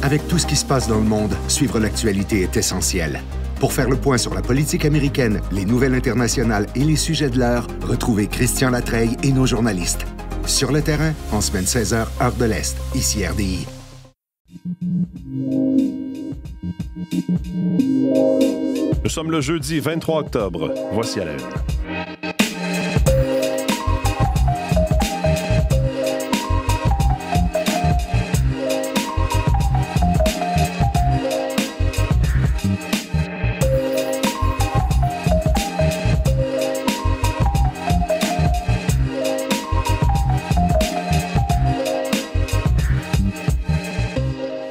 Avec tout ce qui se passe dans le monde, suivre l'actualité est essentiel. Pour faire le point sur la politique américaine, les nouvelles internationales et les sujets de l'heure, retrouvez Christian Latreille et nos journalistes. Sur le terrain, en semaine 16h, heure de l'Est, ici RDI. Nous sommes le jeudi 23 octobre. Voici à la une.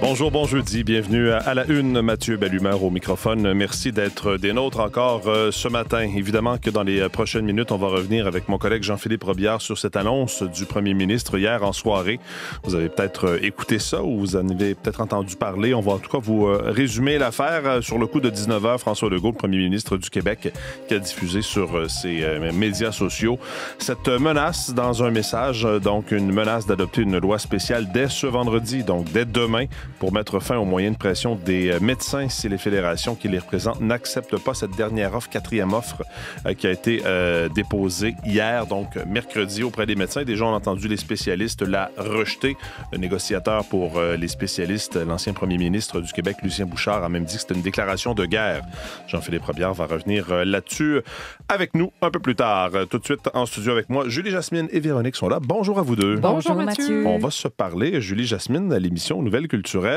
Bonjour, bon jeudi. Bienvenue à la une. Mathieu Bellumeur au microphone. Merci d'être des nôtres encore ce matin. Évidemment que dans les prochaines minutes, on va revenir avec mon collègue Jean-Philippe Robillard sur cette annonce du premier ministre hier en soirée. Vous avez peut-être écouté ça ou vous en avez peut-être entendu parler. On va en tout cas vous résumer l'affaire. Sur le coup de 19h, François Legault, le premier ministre du Québec, qui a diffusé sur ses médias sociaux cette menace dans un message. Donc, une menace d'adopter une loi spéciale dès ce vendredi, donc dès demain, pour mettre fin aux moyens de pression des médecins si les fédérations qui les représentent n'acceptent pas cette dernière offre, quatrième offre, qui a été déposée hier, donc mercredi, auprès des médecins. Déjà, on a entendu les spécialistes la rejeter. Le négociateur pour les spécialistes, l'ancien premier ministre du Québec, Lucien Bouchard, a même dit que c'était une déclaration de guerre. Jean-Philippe Robillard va revenir là-dessus avec nous un peu plus tard. Tout de suite en studio avec moi, Julie Jasmine et Véronique sont là. Bonjour à vous deux. Bonjour Mathieu. On va se parler, Julie Jasmine, à l'émission Nouvelles culturelles,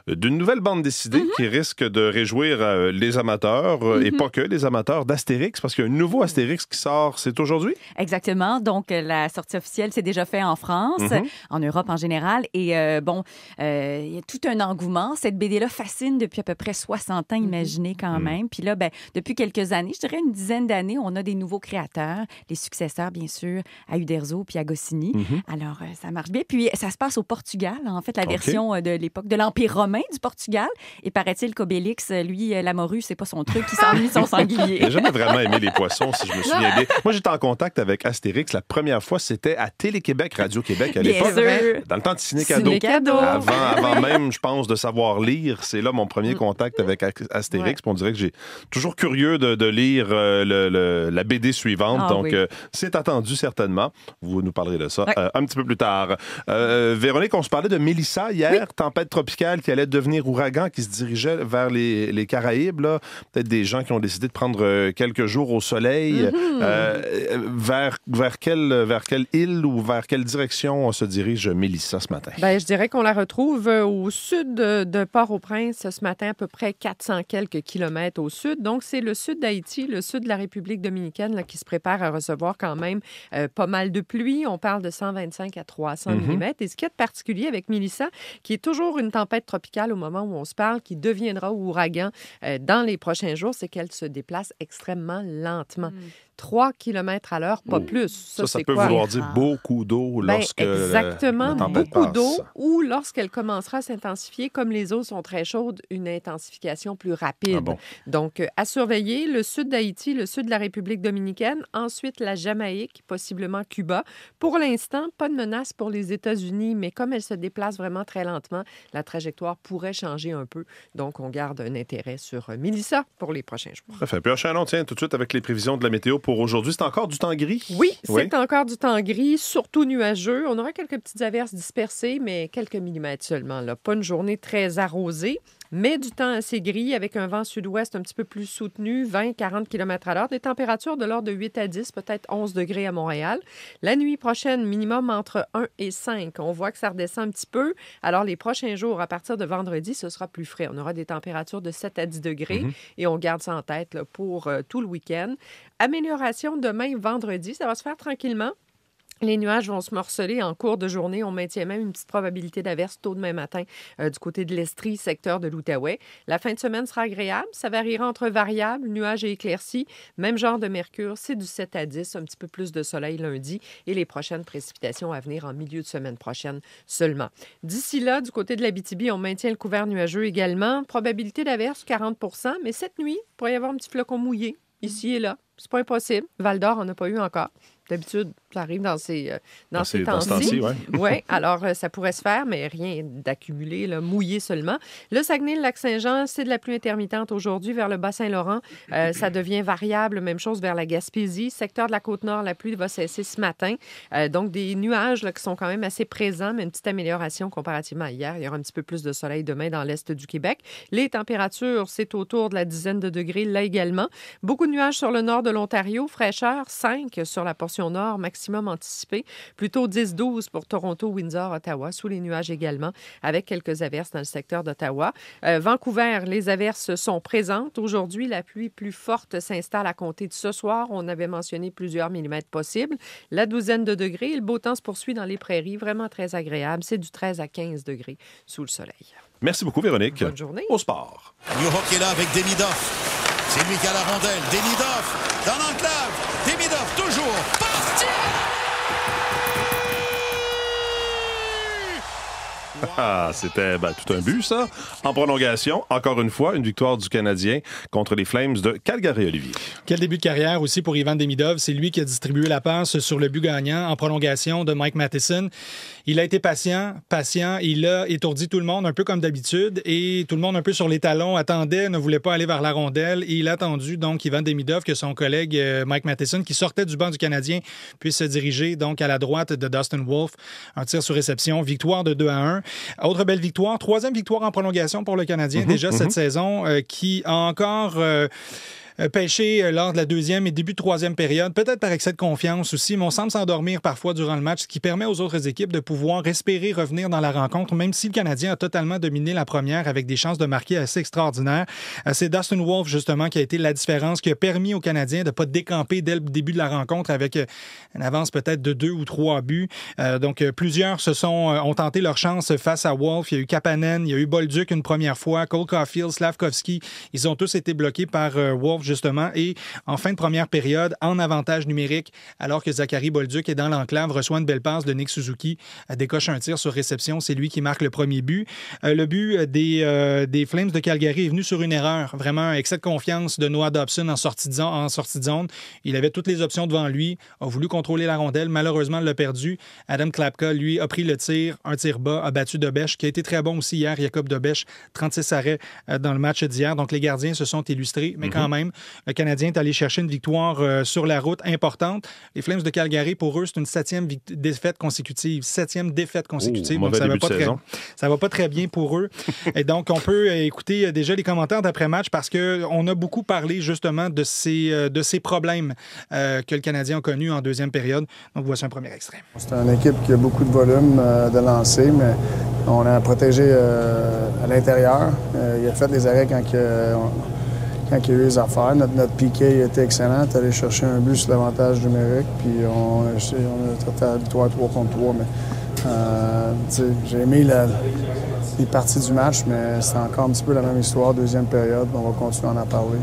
d'une nouvelle bande dessinée qui risque de réjouir les amateurs, et pas que les amateurs d'Astérix, parce qu'il y a un nouveau Astérix qui sort, c'est aujourd'hui? Exactement. Donc, la sortie officielle s'est déjà faite en France, en Europe en général. Et il y a tout un engouement. Cette BD-là fascine depuis à peu près 60 ans, imaginez quand même. Puis là, depuis quelques années, je dirais une dizaine d'années, on a des nouveaux créateurs, les successeurs, bien sûr, à Uderzo puis à Goscinny. Alors, ça marche bien. Puis, ça se passe au Portugal, en fait, la version de l'époque de l'Empire romain du Portugal. Et paraît-il qu'Obélix, lui, la morue, c'est pas son truc, il s'ennuie son sanglier. J'ai jamais vraiment aimé les poissons, si je me souviens bien. Moi, j'étais en contact avec Astérix. La première fois, c'était à Télé-Québec, Radio-Québec, à l'époque. Dans le temps de Ciné-Cadeau. Avant même, je pense, de savoir lire. C'est là mon premier contact avec Astérix. Puis on dirait que j'ai toujours curieux de lire la BD suivante. C'est attendu, certainement. Vous nous parlerez de ça un petit peu plus tard. Véronique, on se parlait de Mélissa hier, tempête tropicale qui allait devenir ouragan, qui se dirigeait vers les Caraïbes. Là. Peut-être des gens qui ont décidé de prendre quelques jours au soleil. Vers quelle île ou vers quelle direction se dirige Mélissa ce matin? Je dirais qu'on la retrouve au sud de Port-au-Prince ce matin, à peu près 400 quelques kilomètres au sud. Donc, c'est le sud d'Haïti, le sud de la République dominicaine, là, qui se prépare à recevoir quand même pas mal de pluie. On parle de 125 à 300 mm. Et ce qui est de particulier avec Mélissa, qui est toujours une tempête tropicale au moment où on se parle, qui deviendra ouragan dans les prochains jours, c'est qu'elle se déplace extrêmement lentement. 3 km à l'heure, pas plus. Ça peut vouloir dire beaucoup d'eau lorsque exactement, la tempête beaucoup passe. d'eau, ou lorsqu'elle commencera à s'intensifier, comme les eaux sont très chaudes, une intensification plus rapide. Donc, à surveiller, le sud d'Haïti, le sud de la République dominicaine, ensuite la Jamaïque, possiblement Cuba. Pour l'instant, pas de menace pour les États-Unis, mais comme elle se déplace vraiment très lentement, la trajectoire pourrait changer un peu. Donc, on garde un intérêt sur Mélissa pour les prochains jours. Parfait. Puis enchaînons, tiens, tout de suite avec les prévisions de la météo pour aujourd'hui. C'est encore du temps gris? Oui, c'est encore du temps gris, surtout nuageux. On aura quelques petites averses dispersées, mais quelques millimètres seulement. Là. Pas une journée très arrosée, mais du temps assez gris avec un vent sud-ouest un petit peu plus soutenu, 20-40 km à l'heure. Des températures de l'ordre de 8 à 10, peut-être 11 degrés à Montréal. La nuit prochaine, minimum entre 1 et 5. On voit que ça redescend un petit peu. Alors, les prochains jours, à partir de vendredi, ce sera plus frais. On aura des températures de 7 à 10 degrés et on garde ça en tête là, pour tout le week-end. Amélioration demain, vendredi. Ça va se faire tranquillement. Les nuages vont se morceler en cours de journée. On maintient même une petite probabilité d'averse tôt demain matin du côté de l'Estrie, secteur de l'Outaouais. La fin de semaine sera agréable. Ça variera entre variables, nuages et éclaircies. Même genre de mercure, c'est du 7 à 10, un petit peu plus de soleil lundi et les prochaines précipitations à venir en milieu de semaine prochaine seulement. D'ici là, du côté de l'Abitibi, on maintient le couvert nuageux également. Probabilité d'averse 40 %, mais cette nuit, il pourrait y avoir un petit flocon mouillé ici et là. C'est pas impossible. Val-d'Or, on n'a pas eu encore. D'habitude, Ça arrive dans ces temps-ci. Ouais. Alors ça pourrait se faire, mais rien d'accumuler, là, mouillé seulement. Le Saguenay-le-Lac-Saint-Jean, c'est de la pluie intermittente aujourd'hui vers le Bas-Saint-Laurent. Ça devient variable, même chose vers la Gaspésie. Secteur de la Côte-Nord, la pluie va cesser ce matin. Donc, des nuages là, qui sont quand même assez présents, mais une petite amélioration comparativement à hier. Il y aura un petit peu plus de soleil demain dans l'est du Québec. Les températures, c'est autour de la dizaine de degrés là également. Beaucoup de nuages sur le nord de l'Ontario. Fraîcheur, 5 sur la portion nord, maximum anticipé. Plutôt 10-12 pour Toronto, Windsor, Ottawa, sous les nuages également, avec quelques averses dans le secteur d'Ottawa. Vancouver, les averses sont présentes. Aujourd'hui, la pluie plus forte s'installe à compter de ce soir. On avait mentionné plusieurs millimètres possibles. La douzaine de degrés. Le beau temps se poursuit dans les prairies. Vraiment très agréable. C'est du 13 à 15 degrés sous le soleil. Merci beaucoup, Véronique. Bonne journée. Au sport. Newhook est là avec Demidov. C'est lui qui a la rondelle. Demidov dans l'enclave. Demidov toujours. Parti! Ah, c'était tout un but, ça. En prolongation, encore une fois, une victoire du Canadien contre les Flames de Calgary, Olivier. Quel début de carrière aussi pour Ivan Demidov. C'est lui qui a distribué la passe sur le but gagnant en prolongation de Mike Matheson. Il a été patient. Il a étourdi tout le monde, un peu comme d'habitude, et tout le monde un peu sur les talons attendait, ne voulait pas aller vers la rondelle, et il a attendu donc Ivan Demidov que son collègue Mike Matheson, qui sortait du banc du Canadien, puisse se diriger donc à la droite de Dustin Wolf. Un tir sur réception, victoire de 2-1. Autre belle victoire, 3e victoire en prolongation pour le Canadien cette saison, qui a encore pêché lors de la 2e et début de 3e période, peut-être par excès de confiance aussi, mais on semble s'endormir parfois durant le match, ce qui permet aux autres équipes de pouvoir respirer, revenir dans la rencontre, même si le Canadien a totalement dominé la première avec des chances de marquer assez extraordinaires. C'est Dustin Wolf, justement, qui a été la différence, qui a permis aux Canadiens de ne pas décamper dès le début de la rencontre avec une avance peut-être de 2 ou 3 buts. Donc, plusieurs ont tenté leur chance face à Wolf. Il y a eu Kapanen, il y a eu Bolduc une première fois, Cole Caulfield, Slavkovski. Ils ont tous été bloqués par Wolf, justement, et en fin de première période, en avantage numérique, alors que Zachary Bolduc est dans l'enclave, reçoit une belle passe de Nick Suzuki, décoche un tir sur réception, c'est lui qui marque le premier but. Le but des Flames de Calgary est venu sur une erreur, vraiment un excès de confiance de Noah Dobson en sortie de zone. Il avait toutes les options devant lui, a voulu contrôler la rondelle, malheureusement l'a perdu. Adam Klapka, lui, a pris le tir, un tir bas, a battu Dobèche, qui a été très bon aussi hier, Jacob Dobèche, 36 arrêts dans le match d'hier, donc les gardiens se sont illustrés, mais quand même, le Canadien est allé chercher une victoire sur la route importante. Les Flames de Calgary, pour eux, c'est une 7e défaite consécutive. 7e défaite consécutive. Donc, ça va pas très bien pour eux. Et donc, on peut écouter déjà les commentaires d'après-match parce qu'on a beaucoup parlé justement de ces problèmes que le Canadien a connus en 2e période. Donc, voici un premier extrait. C'est une équipe qui a beaucoup de volume de lancer, mais on a protégé à l'intérieur. Il a fait les arrêts quand il y a eu les affaires. Notre piqué était excellent. On est allé chercher un but sur l'avantage numérique, puis on a traité la victoire 3 contre 3. Mais j'ai aimé les parties du match, mais c'est encore un petit peu la même histoire, 2e période. On va continuer à en parler.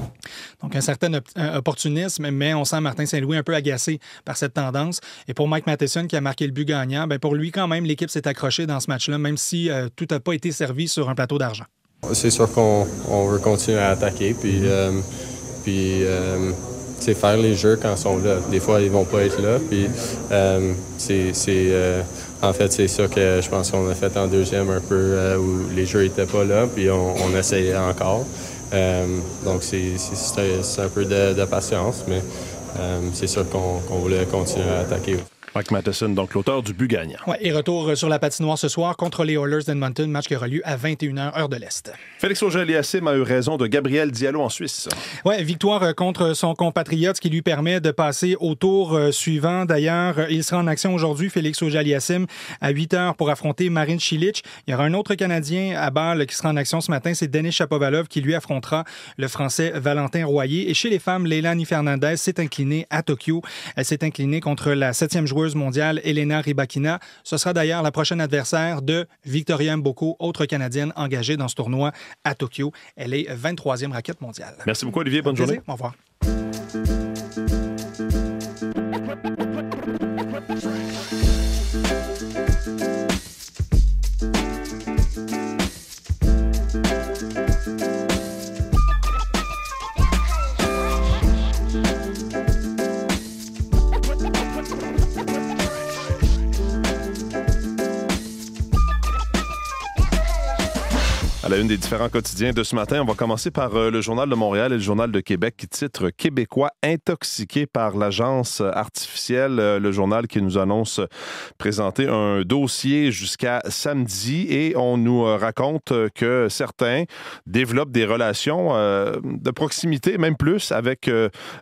Donc, un certain opportunisme, mais on sent Martin Saint-Louis un peu agacé par cette tendance. Et pour Mike Matheson, qui a marqué le but gagnant, pour lui, quand même, l'équipe s'est accrochée dans ce match-là, même si tout n'a pas été servi sur un plateau d'argent. C'est sûr qu'on veut continuer à attaquer, puis faire les jeux quand ils sont là. Des fois, ils vont pas être là, puis en fait, c'est ça que je pense qu'on a fait en 2e un peu, où les jeux étaient pas là, puis on essayait encore. Donc, c'est un peu de patience, mais c'est sûr qu'on voulait continuer à attaquer. Mike Matheson, donc l'auteur du but gagnant. Ouais, et retour sur la patinoire ce soir contre les Oilers d'Edmonton, match qui aura lieu à 21h, heure de l'Est. Félix Auger-Aliassime a eu raison de Gabriel Diallo en Suisse. Oui, victoire contre son compatriote, ce qui lui permet de passer au tour suivant. D'ailleurs, il sera en action aujourd'hui, Félix Auger-Aliassime, à 8h pour affronter Marin Cilic. Il y aura un autre Canadien à Bâle qui sera en action ce matin, c'est Denis Shapovalov qui lui affrontera le Français Valentin Royer. Et chez les femmes, Leilani Fernandez s'est inclinée à Tokyo. Elle s'est inclinée contre la 7e joueuse mondiale Elena Rybakina. Ce sera d'ailleurs la prochaine adversaire de Victoria Mboko, autre Canadienne engagée dans ce tournoi à Tokyo. Elle est 23e raquette mondiale. Merci beaucoup, Olivier. Bonne journée. Au revoir. À la une des différents quotidiens de ce matin, on va commencer par le Journal de Montréal et le Journal de Québec qui titre « Québécois intoxiqués par l'agence artificielle ». Le journal qui nous annonce présenter un dossier jusqu'à samedi et on nous raconte que certains développent des relations de proximité, même plus, avec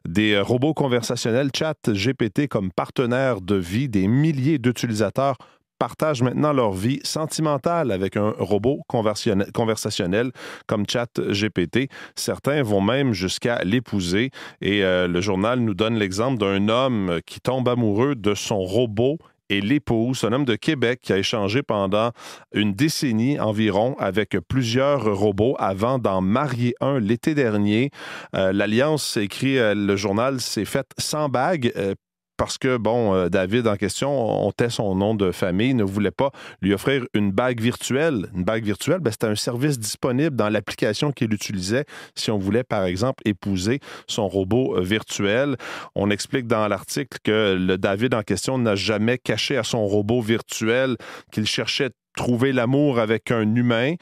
des robots conversationnels ChatGPT comme partenaire de vie. Des milliers d'utilisateurs partagent maintenant leur vie sentimentale avec un robot conversationnel comme ChatGPT. Certains vont même jusqu'à l'épouser. Et le journal nous donne l'exemple d'un homme qui tombe amoureux de son robot et l'épouse, un homme de Québec qui a échangé pendant une décennie environ avec plusieurs robots avant d'en marier un l'été dernier. L'alliance, écrit le journal, s'est faite sans bague. Parce que, David en question, on tait son nom de famille, ne voulait pas lui offrir une bague virtuelle. Une bague virtuelle, c'était un service disponible dans l'application qu'il utilisait si on voulait, par exemple, épouser son robot virtuel. On explique dans l'article que le David en question n'a jamais caché à son robot virtuel qu'il cherchait à trouver l'amour avec un humain.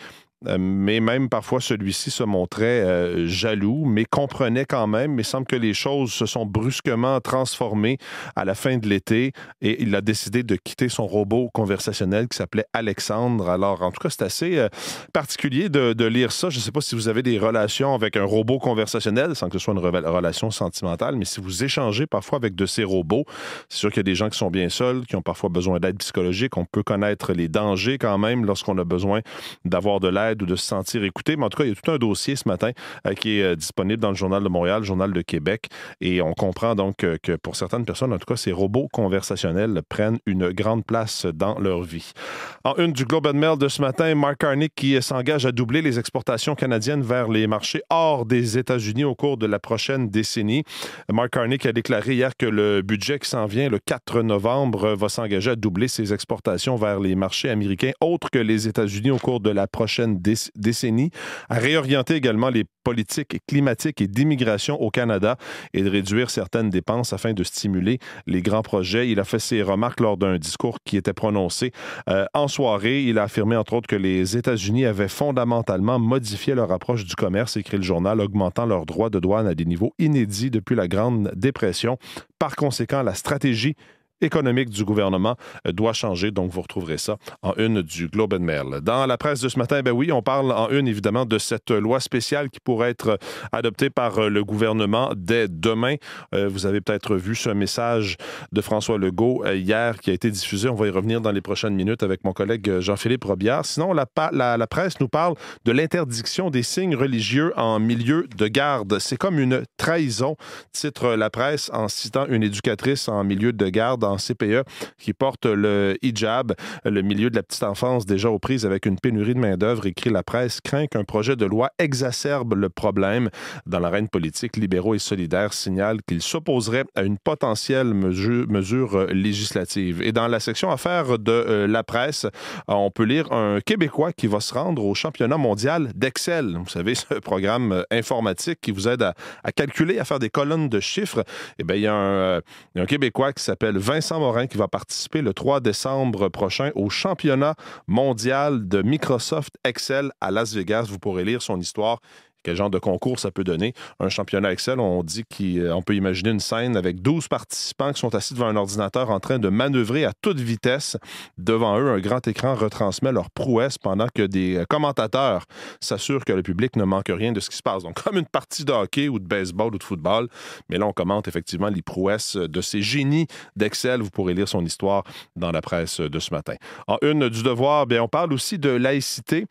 Mais même parfois, celui-ci se montrait jaloux, mais comprenait quand même. Mais il semble que les choses se sont brusquement transformées à la fin de l'été et il a décidé de quitter son robot conversationnel qui s'appelait Alexandre. Alors, en tout cas, c'est assez particulier de lire ça. Je ne sais pas si vous avez des relations avec un robot conversationnel, sans que ce soit une relation sentimentale, mais si vous échangez parfois avec de ces robots, c'est sûr qu'il y a des gens qui sont bien seuls, qui ont parfois besoin d'aide psychologique. On peut connaître les dangers quand même lorsqu'on a besoin d'avoir de l'aide ou de se sentir écouté. Mais en tout cas, il y a tout un dossier ce matin qui est disponible dans le Journal de Montréal, le Journal de Québec. Et on comprend donc que pour certaines personnes, en tout cas, ces robots conversationnels prennent une grande place dans leur vie. En une du Globe and Mail de ce matin, Mark Carney qui s'engage à doubler les exportations canadiennes vers les marchés hors des États-Unis au cours de la prochaine décennie. Mark Carney qui a déclaré hier que le budget qui s'en vient le 4 novembre va s'engager à doubler ses exportations vers les marchés américains autres que les États-Unis au cours de la prochaine décennie, à réorienter également les politiques climatiques et d'immigration au Canada et de réduire certaines dépenses afin de stimuler les grands projets. Il a fait ses remarques lors d'un discours qui était prononcé en soirée. Il a affirmé, entre autres, que les États-Unis avaient fondamentalement modifié leur approche du commerce, écrit le journal, augmentant leurs droits de douane à des niveaux inédits depuis la Grande Dépression. Par conséquent, la stratégie économique du gouvernement doit changer. Donc, vous retrouverez ça en une du Globe and Mail. Dans la presse de ce matin, on parle en une, évidemment, de cette loi spéciale qui pourrait être adoptée par le gouvernement dès demain. Vous avez peut-être vu ce message de François Legault hier qui a été diffusé. On va y revenir dans les prochaines minutes avec mon collègue Jean-Philippe Robillard. Sinon, la presse nous parle de l'interdiction des signes religieux en milieu de garde. C'est comme une trahison, titre la presse en citant une éducatrice en milieu de garde en CPE qui porte le hijab, le milieu de la petite enfance déjà aux prises avec une pénurie de main-d'œuvre, écrit la presse, craint qu'un projet de loi exacerbe le problème. Dans l'arène politique, libéraux et solidaires signalent qu'ils s'opposeraient à une potentielle mesure législative. Et dans la section affaires de la presse, on peut lire un Québécois qui va se rendre au championnat mondial d'Excel. Vous savez, ce programme informatique qui vous aide à calculer, à faire des colonnes de chiffres. Eh bien, il y a un Québécois qui s'appelle Vincent Morin qui va participer le 3 décembre prochain au championnat mondial de Microsoft Excel à Las Vegas. Vous pourrez lire son histoire. Quel genre de concours ça peut donner? Un championnat Excel, on dit qu'on peut imaginer une scène avec 12 participants qui sont assis devant un ordinateur en train de manœuvrer à toute vitesse. Devant eux, un grand écran retransmet leur prouesse pendant que des commentateurs s'assurent que le public ne manque rien de ce qui se passe. Donc, comme une partie de hockey ou de baseball ou de football. Mais là, on commente effectivement les prouesses de ces génies d'Excel. Vous pourrez lire son histoire dans la presse de ce matin. En une du Devoir, on parle aussi de laïcité.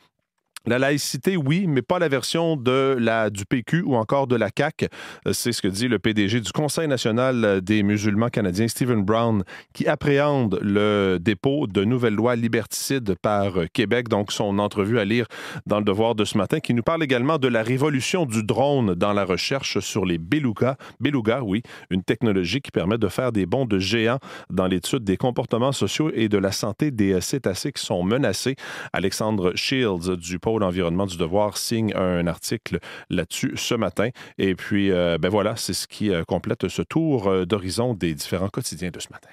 La laïcité, oui, mais pas la version du PQ ou encore de la CAQ. C'est ce que dit le PDG du Conseil national des musulmans canadiens, Stephen Brown, qui appréhende le dépôt de nouvelles lois liberticides par Québec. Donc, son entrevue à lire dans le Devoir de ce matin, qui nous parle également de la révolution du drone dans la recherche sur les belugas. Belugas, oui, une technologie qui permet de faire des bonds de géants dans l'étude des comportements sociaux et de la santé des cétacés qui sont menacés. Alexandre Shields du pôle l'environnement du Devoir signe un article là-dessus ce matin. Et puis, voilà, c'est ce qui complète ce tour d'horizon des différents quotidiens de ce matin.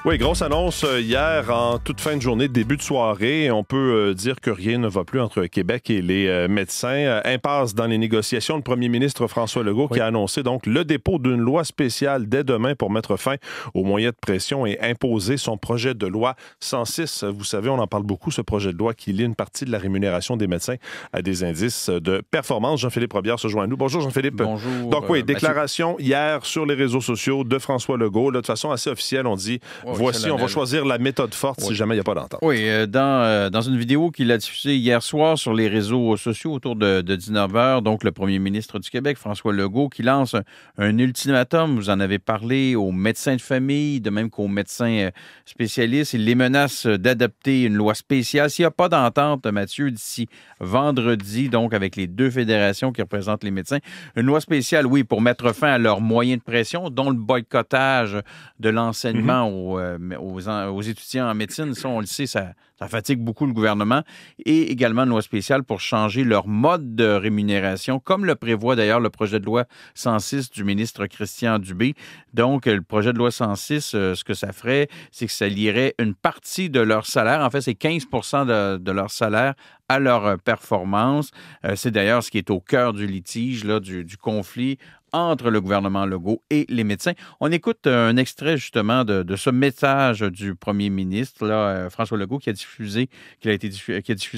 Oui, grosse annonce hier en toute fin de journée, début de soirée. On peut dire que rien ne va plus entre Québec et les médecins. Impasse dans les négociations. Le premier ministre François Legault qui a annoncé donc le dépôt d'une loi spéciale dès demain pour mettre fin aux moyens de pression et imposer son projet de loi 106. Vous savez, on en parle beaucoup, ce projet de loi qui lie une partie de la rémunération des médecins à des indices de performance. Jean-Philippe Robillard se joint à nous. Bonjour Jean-Philippe. Bonjour. Donc oui, déclaration hier sur les réseaux sociaux de François Legault. Là, de façon assez officielle, on dit voici, on va choisir la méthode forte si jamais il n'y a pas d'entente. Oui, dans une vidéo qu'il a diffusée hier soir sur les réseaux sociaux autour de 19h, donc le premier ministre du Québec, François Legault, qui lance un ultimatum, vous en avez parlé, aux médecins de famille, de même qu'aux médecins spécialistes. Il les menace d'adopter une loi spéciale. S'il n'y a pas d'entente, Mathieu, d'ici vendredi, donc avec les deux fédérations qui représentent les médecins, une loi spéciale, oui, pour mettre fin à leurs moyens de pression, dont le boycottage de l'enseignement aux étudiants en médecine. Ça, on le sait, ça fatigue beaucoup le gouvernement. Et également une loi spéciale pour changer leur mode de rémunération, comme le prévoit d'ailleurs le projet de loi 106 du ministre Christian Dubé. Donc, le projet de loi 106, ce que ça ferait, c'est que ça lierait une partie de leur salaire. En fait, c'est 15 de leur salaire à leur performance. C'est d'ailleurs ce qui est au cœur du litige, là, du conflit entre le gouvernement Legault et les médecins. On écoute un extrait justement de ce message du premier ministre, là, François Legault, qui a diffusé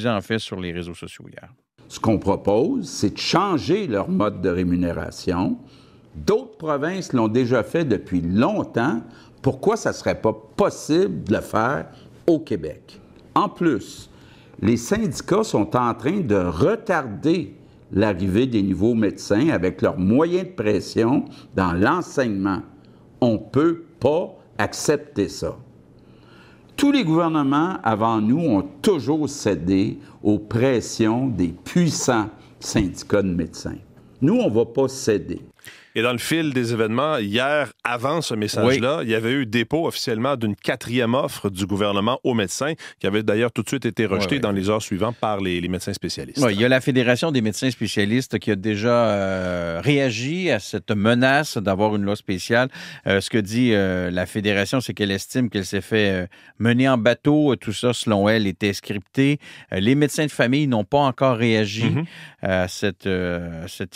en fait sur les réseaux sociaux hier. Ce qu'on propose, c'est de changer leur mode de rémunération. D'autres provinces l'ont déjà fait depuis longtemps. Pourquoi ça ne serait pas possible de le faire au Québec? En plus, les syndicats sont en train de retarder l'arrivée des nouveaux médecins avec leurs moyens de pression dans l'enseignement. On ne peut pas accepter ça. Tous les gouvernements avant nous ont toujours cédé aux pressions des puissants syndicats de médecins. Nous, on ne va pas céder. Et dans le fil des événements, hier, avant ce message-là, il y avait eu dépôt officiellement d'une 4e offre du gouvernement aux médecins, qui avait d'ailleurs tout de suite été rejetée dans les heures suivantes par les médecins spécialistes. Oui, il y a la Fédération des médecins spécialistes qui a déjà réagi à cette menace d'avoir une loi spéciale. Ce que dit la Fédération, c'est qu'elle estime qu'elle s'est fait mener en bateau. Tout ça, selon elle, était scripté. Les médecins de famille n'ont pas encore réagi à cette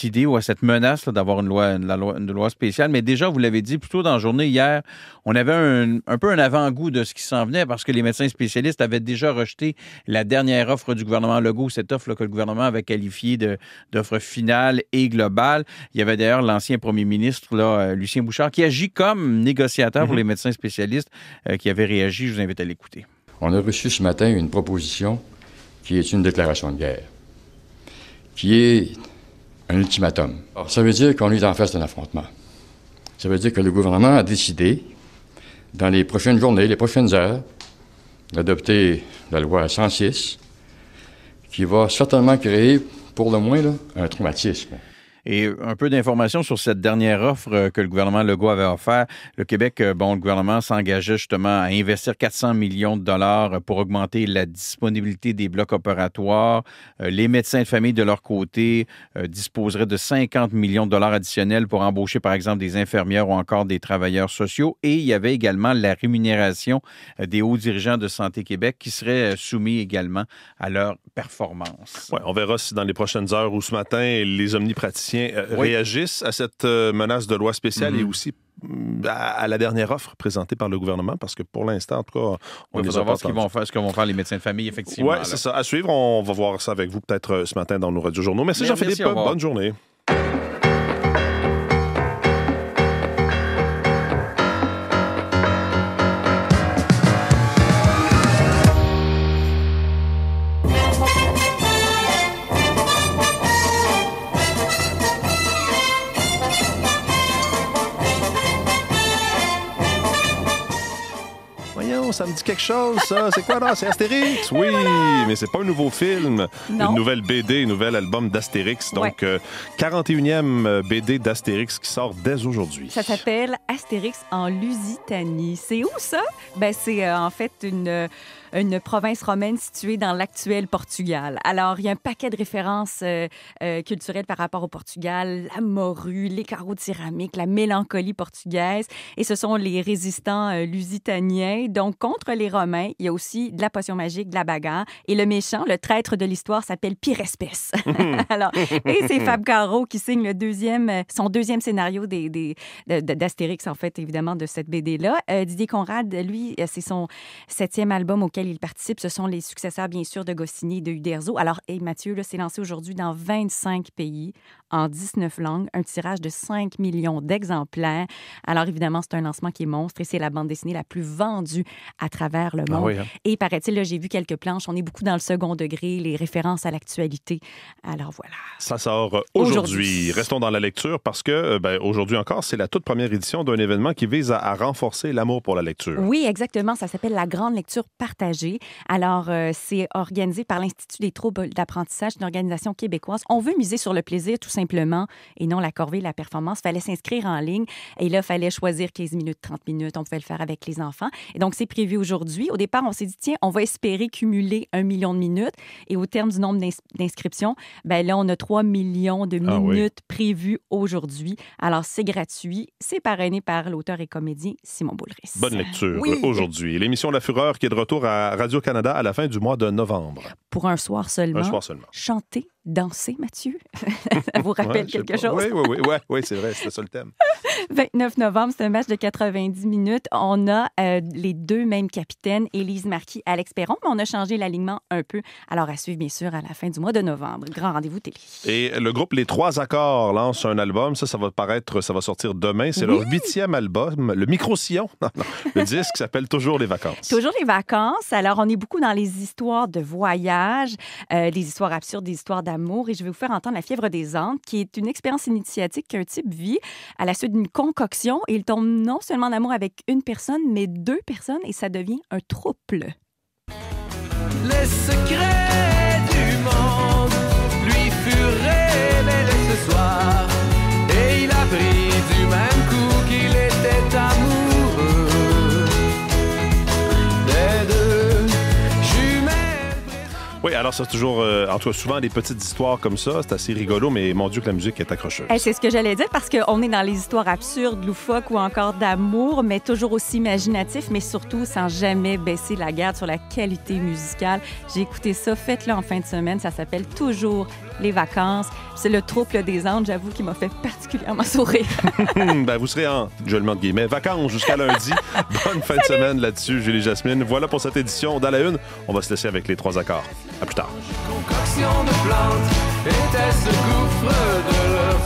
idée ou à cette menace là, d'avoir une loi spéciale. Mais déjà, vous l'avez dit, plus tôt dans la journée, hier, on avait un peu un avant-goût de ce qui s'en venait parce que les médecins spécialistes avaient déjà rejeté la dernière offre du gouvernement Legault, cette offre là, que le gouvernement avait qualifiée d'offre finale et globale. Il y avait d'ailleurs l'ancien premier ministre, là, Lucien Bouchard, qui agit comme négociateur pour les médecins spécialistes, qui avait réagi. Je vous invite à l'écouter. On a reçu ce matin une proposition qui est une déclaration de guerre, qui est un ultimatum. Ça veut dire qu'on est en face d'un affrontement. Ça veut dire que le gouvernement a décidé, dans les prochaines journées, les prochaines heures, d'adopter la loi 106, qui va certainement créer, pour le moins, là, un traumatisme. Et un peu d'informations sur cette dernière offre que le gouvernement Legault avait offert. Le Québec, le gouvernement s'engageait justement à investir 400 millions de dollars pour augmenter la disponibilité des blocs opératoires. Les médecins de famille, de leur côté, disposeraient de 50 millions de dollars additionnels pour embaucher, par exemple, des infirmières ou encore des travailleurs sociaux. Et il y avait également la rémunération des hauts dirigeants de Santé Québec qui seraient soumis également à leur performance. Ouais, on verra si dans les prochaines heures ou ce matin, les omnipraticiens réagissent à cette menace de loi spéciale et aussi à la dernière offre présentée par le gouvernement, parce que pour l'instant, en tout cas, on va voir ce que vont faire les médecins de famille, effectivement. Oui, c'est ça. À suivre, on va voir ça avec vous peut-être ce matin dans nos radios-journaux. Merci Jean-Philippe, bonne journée. Voyons, ça me dit quelque chose, ça. C'est quoi, là? C'est Astérix? Oui, mais c'est pas un nouveau film. Non. Une nouvelle BD, un nouvel album d'Astérix. Donc, 41e BD d'Astérix qui sort dès aujourd'hui. Ça s'appelle Astérix en Lusitanie. C'est où, ça? Ben, c'est en fait une province romaine située dans l'actuel Portugal. Alors, il y a un paquet de références culturelles par rapport au Portugal, la morue, les carreaux de céramique, la mélancolie portugaise. Et ce sont les résistants lusitaniens. Donc, contre les Romains, il y a aussi de la potion magique, de la bagarre. Et le méchant, le traître de l'histoire, s'appelle Pire Espèce. Alors, et c'est Fab Caro qui signe son deuxième scénario d'Astérix, en fait, évidemment, de cette BD-là. Didier Conrad, lui, c'est son 7e album auquel il participe. Ce sont les successeurs, bien sûr, de Goscinny et de Uderzo. Alors, Mathieu, là, c'est lancé aujourd'hui dans 25 pays, en 19 langues, un tirage de 5 millions d'exemplaires. Alors, évidemment, c'est un lancement qui est monstre et c'est la bande dessinée la plus vendue à travers le monde. Ah oui, hein? Et paraît-il, là, j'ai vu quelques planches, on est beaucoup dans le second degré, les références à l'actualité. Alors, voilà. Ça sort aujourd'hui. Restons dans la lecture parce que, aujourd'hui encore, c'est la toute première édition d'un événement qui vise à renforcer l'amour pour la lecture. Oui, exactement. Ça s'appelle la Grande Lecture Partagée. Alors, c'est organisé par l'Institut des troubles d'apprentissage, une organisation québécoise. On veut miser sur le plaisir, tout simplement, et non la corvée, la performance. Il fallait s'inscrire en ligne et là, il fallait choisir 15 minutes, 30 minutes. On pouvait le faire avec les enfants. Et donc, c'est prévu aujourd'hui. Au départ, on s'est dit, tiens, on va espérer cumuler 1 million de minutes. Et au terme du nombre d'inscriptions, là, on a 3 millions de minutes prévues aujourd'hui. Alors, c'est gratuit. C'est parrainé par l'auteur et comédien Simon Boulris. Bonne lecture aujourd'hui. L'émission La Fureur qui est de retour à Radio-Canada à la fin du mois de novembre. Pour un soir seulement. Un soir seulement. Chanter, danser, Mathieu. Ça vous rappelle quelque chose? Oui, c'est vrai, c'était ça le thème. 29 novembre, c'est un match de 90 minutes. On a les deux mêmes capitaines, Élise Marquis, Alex Perron, mais on a changé l'alignement un peu. Alors, à suivre, bien sûr, à la fin du mois de novembre. Grand rendez-vous télé. Et le groupe Les Trois Accords lance un album. Ça va sortir demain. C'est leur 8e album, le Micro-Sillon. Le disque s'appelle Toujours les vacances. Toujours les vacances. Alors, on est beaucoup dans les histoires de voyage, des histoires absurdes, des histoires d'amour. Et je vais vous faire entendre La Fièvre des Andes, qui est une expérience initiatique qu'un type vit à la suite d'une concoction. Et il tombe non seulement en amour avec une personne, mais 2 personnes. Et ça devient un trouble. Les secrets du monde lui furent révélés ce soir. Et il a pris du même coup qu'il était amoureux des 2 jumelles. Oui, alors c'est toujours, en tout cas, souvent des petites histoires comme ça. C'est assez rigolo, mais mon Dieu que la musique est accrocheuse. C'est ce que j'allais dire parce qu'on est dans les histoires absurdes, loufoques ou encore d'amour, mais toujours aussi imaginatif, mais surtout sans jamais baisser la garde sur la qualité musicale. J'ai écouté ça, faites-le en fin de semaine. Ça s'appelle Toujours les vacances. C'est le trouble des Andes, j'avoue, qui m'a fait particulièrement sourire. Vous serez en, je le mets entre guillemets, vacances jusqu'à lundi. Bonne fin de semaine là-dessus, Julie Jasmine. Voilà pour cette édition dans la une. On va se laisser avec les 3 accords. À plus tard. Concoction de plantes était ce gouffre de leur